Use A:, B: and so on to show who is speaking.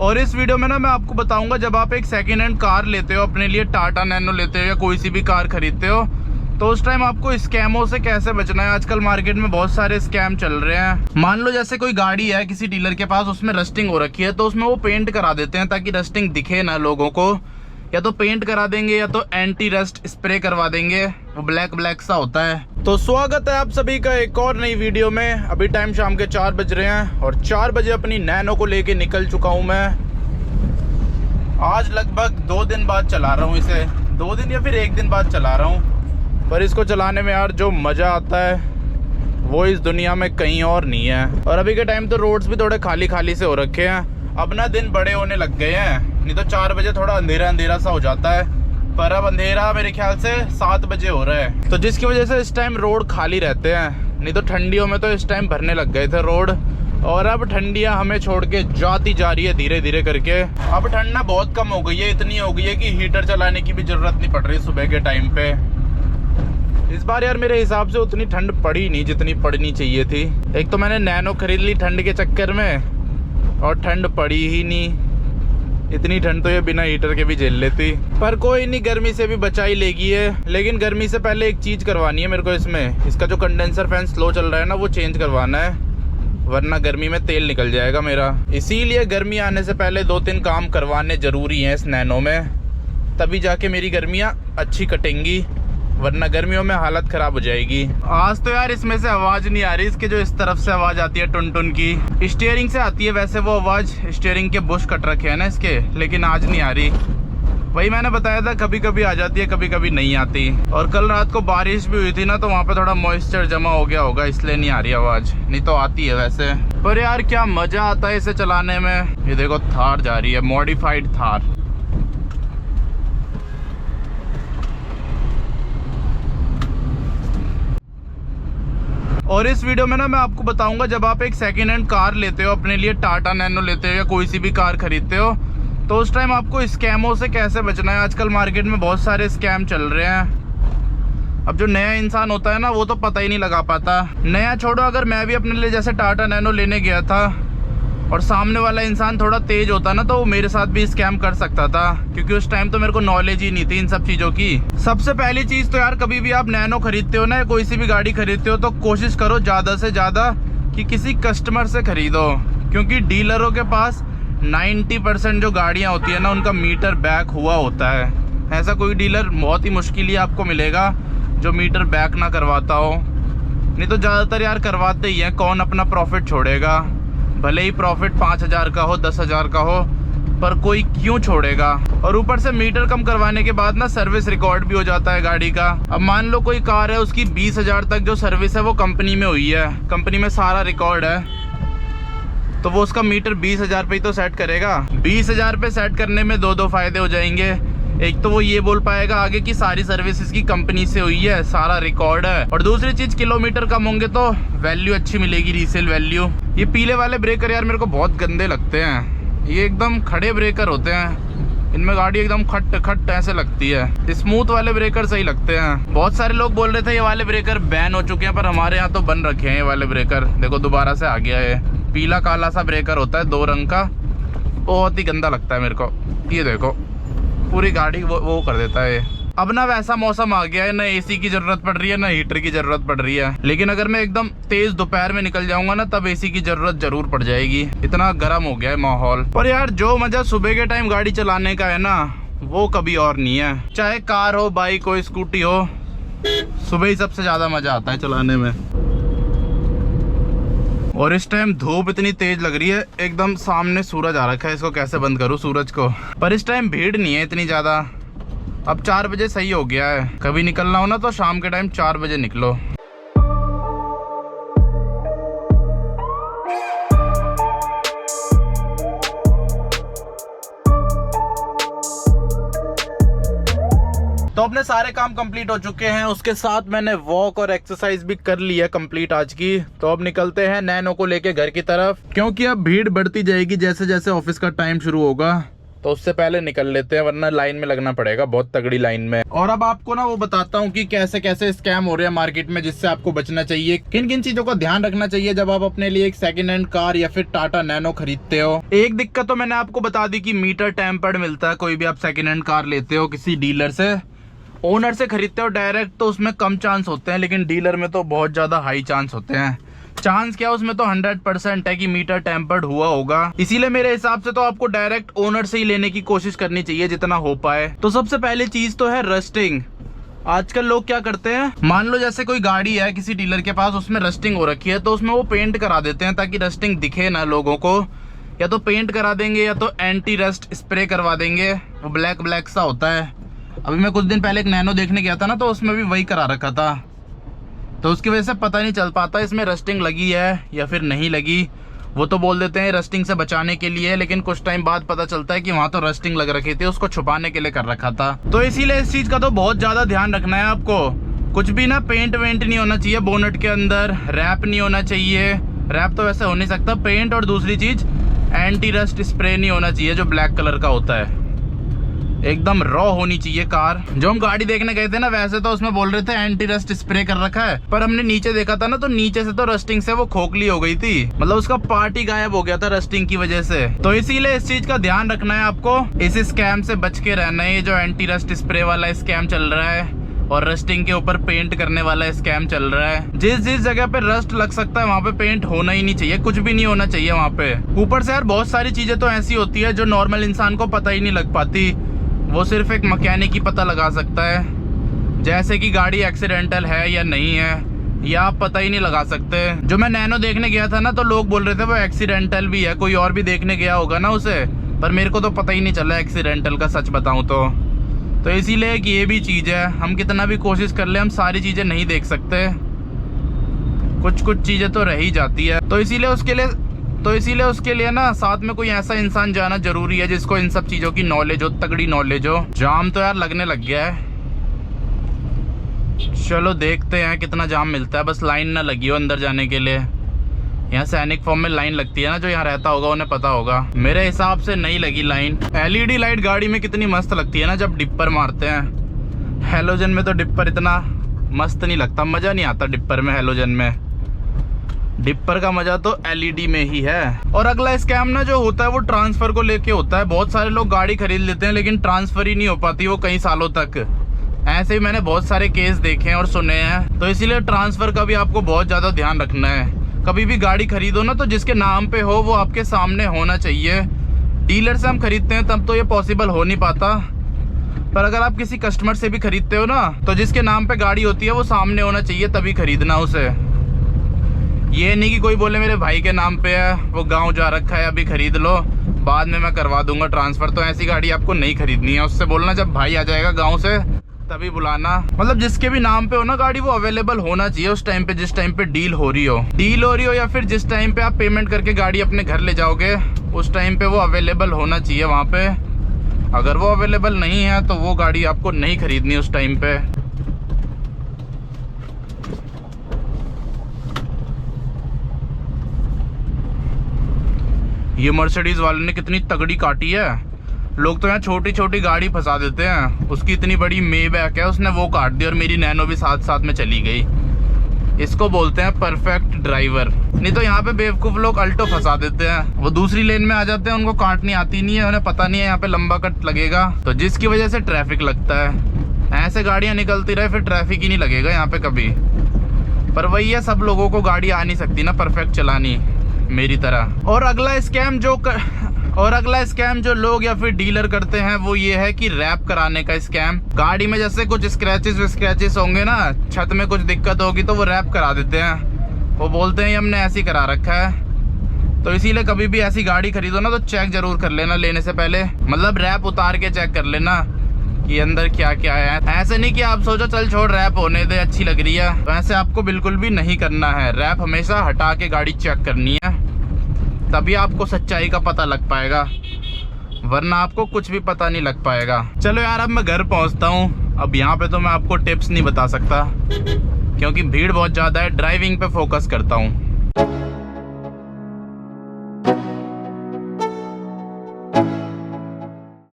A: और इस वीडियो में ना मैं आपको बताऊंगा, जब आप एक सेकेंड हैंड कार लेते हो अपने लिए, टाटा नैनो लेते हो या कोई सी भी कार खरीदते हो, तो उस टाइम आपको स्कैमों से कैसे बचना है। आजकल मार्केट में बहुत सारे स्कैम चल रहे हैं। मान लो जैसे कोई गाड़ी है किसी डीलर के पास, उसमें रस्टिंग हो रखी है, तो उसमें वो पेंट करा देते हैं ताकि रस्टिंग दिखे ना लोगों को। या तो पेंट करा देंगे या तो एंटी रस्ट स्प्रे करवा देंगे, वो ब्लैक ब्लैक सा होता है। तो स्वागत है आप सभी का एक और नई वीडियो में। अभी टाइम शाम के 4 बज रहे हैं और 4 बजे अपनी नैनो को लेके निकल चुका हूँ मैं। आज लगभग 2 दिन बाद चला रहा हूँ इसे, 2 दिन या फिर 1 दिन बाद चला रहा हूँ। पर इसको चलाने में यार जो मज़ा आता है वो इस दुनिया में कहीं और नहीं है। और अभी के टाइम तो रोड्स भी थोड़े खाली खाली से हो रखे हैं। अब ना दिन बड़े होने लग गए हैं, नहीं तो 4 बजे थोड़ा अंधेरा अंधेरा सा हो जाता है, पर अब अंधेरा मेरे ख्याल से 7 बजे हो रहा है, तो जिसकी वजह से इस टाइम रोड खाली रहते हैं। नहीं तो ठंडियों में तो इस टाइम भरने लग गए थे रोड। और अब ठंडियां हमें छोड़ के जाती जा रही है धीरे धीरे करके। अब ठंड ना बहुत कम हो गई है, इतनी हो गई है कि हीटर चलाने की भी जरूरत नहीं पड़ रही सुबह के टाइम पे। इस बार यार मेरे हिसाब से उतनी ठंड पड़ी नहीं जितनी पड़नी चाहिए थी। एक तो मैंने नैनो खरीद ली ठंड के चक्कर में, और ठंड पड़ी ही नहीं। इतनी ठंड तो ये बिना हीटर के भी झेल लेती, पर कोई नहीं, गर्मी से भी बचा ही लेगी है। लेकिन गर्मी से पहले एक चीज़ करवानी है मेरे को इसमें, इसका जो कंडेंसर फैन स्लो चल रहा है ना वो चेंज करवाना है, वरना गर्मी में तेल निकल जाएगा मेरा। इसीलिए गर्मी आने से पहले 2-3 काम करवाने ज़रूरी हैं इस नैनो में, तभी जाके मेरी गर्मियाँ अच्छी कटेंगी, वरना गर्मियों में हालत ख़राब हो जाएगी। आज तो यार इसमें से आवाज़ नहीं आ रही, इसके जो इस तरफ से आवाज़ आती है टुन टुन की, स्टीयरिंग से आती है वैसे वो आवाज़, स्टीयरिंग के बुश कट रखे हैं ना इसके, लेकिन आज नहीं आ रही। वही मैंने बताया था, कभी कभी आ जाती है कभी कभी नहीं आती। और कल रात को बारिश भी हुई थी ना, तो वहाँ पे थोड़ा मॉइस्चर जमा हो गया होगा, इसलिए नहीं आ रही आवाज़, नहीं तो आती है वैसे। पर यार क्या मज़ा आता है इसे चलाने में। ये देखो थार जा रही है, मॉडिफाइड थार। और इस वीडियो में ना मैं आपको बताऊंगा, जब आप एक सेकेंड हैंड कार लेते हो अपने लिए, टाटा नैनो लेते हो या कोई सी भी कार खरीदते हो, तो उस टाइम आपको स्कैमों से कैसे बचना है। आजकल मार्केट में बहुत सारे स्कैम चल रहे हैं। अब जो नया इंसान होता है ना वो तो पता ही नहीं लगा पाता। नया छोड़ो, अगर मैं भी अपने लिए जैसे टाटा नैनो लेने गया था और सामने वाला इंसान थोड़ा तेज होता ना, तो वो मेरे साथ भी स्कैम कर सकता था, क्योंकि उस टाइम तो मेरे को नॉलेज ही नहीं थी इन सब चीज़ों की। सबसे पहली चीज़ तो यार, कभी भी आप नैनो खरीदते हो ना या कोई सी भी गाड़ी खरीदते हो, तो कोशिश करो ज़्यादा से ज़्यादा कि किसी कस्टमर से खरीदो, क्योंकि डीलरों के पास 90% जो गाड़ियाँ होती है ना उनका मीटर बैक हुआ होता है। ऐसा कोई डीलर बहुत ही मुश्किल ही आपको मिलेगा जो मीटर बैक ना करवाता हो, नहीं तो ज़्यादातर यार करवाते ही हैं। कौन अपना प्रॉफिट छोड़ेगा, भले ही प्रॉफिट 5,000 का हो 10,000 का हो, पर कोई क्यों छोड़ेगा। और ऊपर से मीटर कम करवाने के बाद ना सर्विस रिकॉर्ड भी हो जाता है गाड़ी का। अब मान लो कोई कार है, उसकी 20,000 तक जो सर्विस है वो कंपनी में हुई है, कंपनी में सारा रिकॉर्ड है, तो वो उसका मीटर 20,000 पे ही तो सेट करेगा। 20,000 पे सेट करने में दो फायदे हो जाएंगे। एक तो वो ये बोल पाएगा आगे की सारी सर्विस इसकी कंपनी से हुई है, सारा रिकॉर्ड है, और दूसरी चीज किलोमीटर कम होंगे तो वैल्यू अच्छी मिलेगी, रीसेल वैल्यू। ये पीले वाले ब्रेकर यार मेरे को बहुत गंदे लगते हैं, ये एकदम खड़े ब्रेकर होते हैं, इनमें गाड़ी एकदम खट खट ऐसे लगती है। स्मूथ वाले ब्रेकर सही लगते हैं। बहुत सारे लोग बोल रहे थे ये वाले ब्रेकर बैन हो चुके हैं, पर हमारे यहाँ तो बन रखे हैं ये वाले ब्रेकर। देखो दोबारा से आ गया है, पीला काला सा ब्रेकर होता है 2 रंग का, बहुत ही गंदा लगता है मेरे को। ये देखो पूरी गाड़ी वो कर देता है। अब ना वैसा मौसम आ गया है, ना एसी की जरूरत पड़ रही है ना हीटर की जरूरत पड़ रही है, लेकिन अगर मैं एकदम तेज दोपहर में निकल जाऊंगा ना तब एसी की जरूरत जरूर पड़ जाएगी, इतना गर्म हो गया है माहौल। पर यार जो मजा सुबह के टाइम गाड़ी चलाने का है ना वो कभी और नहीं है। चाहे कार हो, बाइक हो, स्कूटी हो, सुबह ही सबसे ज्यादा मजा आता है चलाने में। और इस टाइम धूप इतनी तेज लग रही है, एकदम सामने सूरज आ रखा है, इसको कैसे बंद करूं सूरज को। पर इस टाइम भीड़ नहीं है इतनी ज्यादा। अब 4 बजे सही हो गया है, कभी निकलना हो ना तो शाम के टाइम 4 बजे निकलो। तो अपने सारे काम कंप्लीट हो चुके हैं, उसके साथ मैंने वॉक और एक्सरसाइज भी कर लिया कंप्लीट आज की। तो अब निकलते हैं नैनो को लेके घर की तरफ, क्योंकि अब भीड़ बढ़ती जाएगी जैसे जैसे ऑफिस का टाइम शुरू होगा। तो उससे पहले निकल लेते हैं, वरना लाइन में लगना पड़ेगा, बहुत तगड़ी लाइन में। और अब आपको ना वो बताता हूँ कि कैसे कैसे स्कैम हो रहे हैं मार्केट में, जिससे आपको बचना चाहिए, किन किन चीजों का ध्यान रखना चाहिए जब आप अपने लिए एक सेकंड हैंड कार या फिर टाटा नैनो खरीदते हो। एक दिक्कत तो मैंने आपको बता दी कि मीटर टेम्पर्ड मिलता है कोई भी आप सेकंड हैंड कार लेते हो किसी डीलर से। ओनर से खरीदते हो डायरेक्ट तो उसमें कम चांस होते हैं, लेकिन डीलर में तो बहुत ज्यादा हाई चांस होते हैं। चांस क्या, उसमें तो 100% है कि मीटर टेम्पर्ड हुआ होगा। इसीलिए मेरे हिसाब से तो आपको डायरेक्ट ओनर से ही लेने की कोशिश करनी चाहिए जितना हो पाए। तो सबसे पहली चीज तो है रस्टिंग। आजकल लोग क्या करते हैं, मान लो जैसे कोई गाड़ी है किसी डीलर के पास, उसमें रस्टिंग हो रखी है, तो उसमें वो पेंट करा देते हैं ताकि रस्टिंग दिखे ना लोगों को। या तो पेंट करा देंगे या तो एंटी रस्ट स्प्रे करवा देंगे, वो ब्लैक ब्लैक सा होता है। अभी मैं कुछ दिन पहले एक नैनो देखने गया था ना, तो उसमें भी वही करा रखा था, तो उसकी वजह से पता नहीं चल पाता इसमें रस्टिंग लगी है या फिर नहीं लगी। वो तो बोल देते हैं रस्टिंग से बचाने के लिए, लेकिन कुछ टाइम बाद पता चलता है कि वहाँ तो रस्टिंग लग रखी थी, उसको छुपाने के लिए कर रखा था। तो इसीलिए इस चीज़ का तो बहुत ज़्यादा ध्यान रखना है आपको। कुछ भी ना पेंट वेंट नहीं होना चाहिए बोनट के अंदर, रैप नहीं होना चाहिए, रैप तो वैसे हो नहीं सकता, पेंट। और दूसरी चीज़ एंटी रस्ट स्प्रे नहीं होना चाहिए जो ब्लैक कलर का होता है, एकदम रॉ होनी चाहिए कार। जो हम गाड़ी देखने गए थे ना, वैसे तो उसमें बोल रहे थे एंटी रस्ट स्प्रे कर रखा है, पर हमने नीचे देखा था ना, तो नीचे से तो रस्टिंग से वो खोखली हो गई थी, मतलब उसका पार्ट ही गायब हो गया था रस्टिंग की वजह से। तो इसीलिए इस चीज का ध्यान रखना है आपको, इस स्कैम से बच के रहना है। ये जो एंटी रस्ट स्प्रे वाला स्कैम चल रहा है और रस्टिंग के ऊपर पेंट करने वाला स्कैम चल रहा है, जिस जिस जगह पे रस्ट लग सकता है वहाँ पे पेंट होना ही नहीं चाहिए, कुछ भी नहीं होना चाहिए वहाँ पे। ऊपर से यार बहुत सारी चीजें तो ऐसी होती है जो नॉर्मल इंसान को पता ही नहीं लग पाती, वो सिर्फ एक मैकेनिक ही पता लगा सकता है। जैसे कि गाड़ी एक्सीडेंटल है या नहीं है, या आप पता ही नहीं लगा सकते। जो मैं नैनो देखने गया था ना, तो लोग बोल रहे थे वो एक्सीडेंटल भी है, कोई और भी देखने गया होगा ना उसे, पर मेरे को तो पता ही नहीं चला एक्सीडेंटल का, सच बताऊं तो इसीलिए कि ये भी चीज़ है, हम कितना भी कोशिश कर ले हम सारी चीज़ें नहीं देख सकते, कुछ कुछ चीज़ें तो रह ही जाती है। तो इसीलिए उसके लिए ना साथ में कोई ऐसा इंसान जाना जरूरी है जिसको इन सब चीज़ों की नॉलेज हो, तगड़ी नॉलेज हो। जाम तो यार लगने लग गया है, चलो देखते हैं कितना जाम मिलता है, बस लाइन ना लगी हो अंदर जाने के लिए। यहाँ सैनिक फॉर्म में लाइन लगती है ना, जो यहाँ रहता होगा उन्हें पता होगा, मेरे हिसाब से नहीं लगी लाइन। LED लाइट गाड़ी में कितनी मस्त लगती है ना जब डिपर मारते हैं, हेलोजन में तो डिपर इतना मस्त नहीं लगता, मज़ा नहीं आता डिपर में, हेलोजन में। डिपर का मजा तो LED में ही है। और अगला स्कैम ना जो होता है वो ट्रांसफर को लेके होता है। बहुत सारे लोग गाड़ी खरीद लेते हैं लेकिन ट्रांसफर ही नहीं हो पाती वो कई सालों तक। ऐसे ही मैंने बहुत सारे केस देखे हैं और सुने हैं, तो इसीलिए ट्रांसफर का भी आपको बहुत ज़्यादा ध्यान रखना है। कभी भी गाड़ी खरीदो ना, तो जिसके नाम पे हो वो आपके सामने होना चाहिए। डीलर से हम खरीदते हैं तब तो ये पॉसिबल हो नहीं पाता, पर अगर आप किसी कस्टमर से भी खरीदते हो ना, तो जिसके नाम पे गाड़ी होती है वो सामने होना चाहिए, तभी खरीदना उसे। ये नहीं कि कोई बोले मेरे भाई के नाम पे है, वो गांव जा रखा है, अभी खरीद लो, बाद में मैं करवा दूंगा ट्रांसफर। तो ऐसी गाड़ी आपको नहीं खरीदनी है, उससे बोलना जब भाई आ जाएगा गांव से तभी बुलाना। मतलब जिसके भी नाम पे हो ना गाड़ी, वो अवेलेबल होना चाहिए उस टाइम पे, जिस टाइम पे डील हो रही हो, या फिर जिस टाइम पे आप पेमेंट करके गाड़ी अपने घर ले जाओगे, उस टाइम पे वो अवेलेबल होना चाहिए वहाँ पे। अगर वो अवेलेबल नहीं है तो वो गाड़ी आपको नहीं खरीदनी उस टाइम पे। ये मर्सिडीज वाले ने कितनी तगड़ी काटी है, लोग तो यहाँ छोटी छोटी गाड़ी फंसा देते हैं। उसकी इतनी बड़ी मेबैक है, उसने वो काट दी और मेरी नैनो भी साथ साथ में चली गई। इसको बोलते हैं परफेक्ट ड्राइवर। नहीं तो यहाँ पे बेवकूफ़ लोग अल्टो फंसा देते हैं, वो दूसरी लेन में आ जाते हैं, उनको काटनी आती नहीं है, उन्हें पता नहीं है यहाँ पे लंबा कट लगेगा, तो जिसकी वजह से ट्रैफिक लगता है। ऐसे गाड़ियाँ निकलती रहे फिर ट्रैफिक ही नहीं लगेगा यहाँ पे कभी। पर वही है, सब लोगों को गाड़ी आ नहीं सकती ना परफेक्ट चलानी मेरी तरह। और अगला स्कैम जो लोग या फिर डीलर करते हैं वो ये है कि रैप कराने का स्कैम। गाड़ी में जैसे कुछ स्क्रैचेस होंगे ना, छत में कुछ दिक्कत होगी तो वो रैप करा देते हैं। वो बोलते हैं हमने ऐसे ही करा रखा है। तो इसीलिए कभी भी ऐसी गाड़ी खरीदो ना तो चेक जरूर कर लेना लेने से पहले, मतलब रैप उतार के चेक कर लेना कि अंदर क्या क्या है। ऐसे नहीं कि आप सोचो चल छोड़ रैप होने दे, अच्छी लग रही है, तो ऐसे आपको बिल्कुल भी नहीं करना है। रैप हमेशा हटा के गाड़ी चेक करनी है, तभी आपको सच्चाई का पता लग पाएगा, वरना आपको कुछ भी पता नहीं लग पाएगा। चलो यार अब मैं घर पहुंचता हूं। अब यहाँ पे तो मैं आपको टिप्स नहीं बता सकता क्योंकि भीड़ बहुत ज़्यादा है, ड्राइविंग पे फोकस करता हूँ।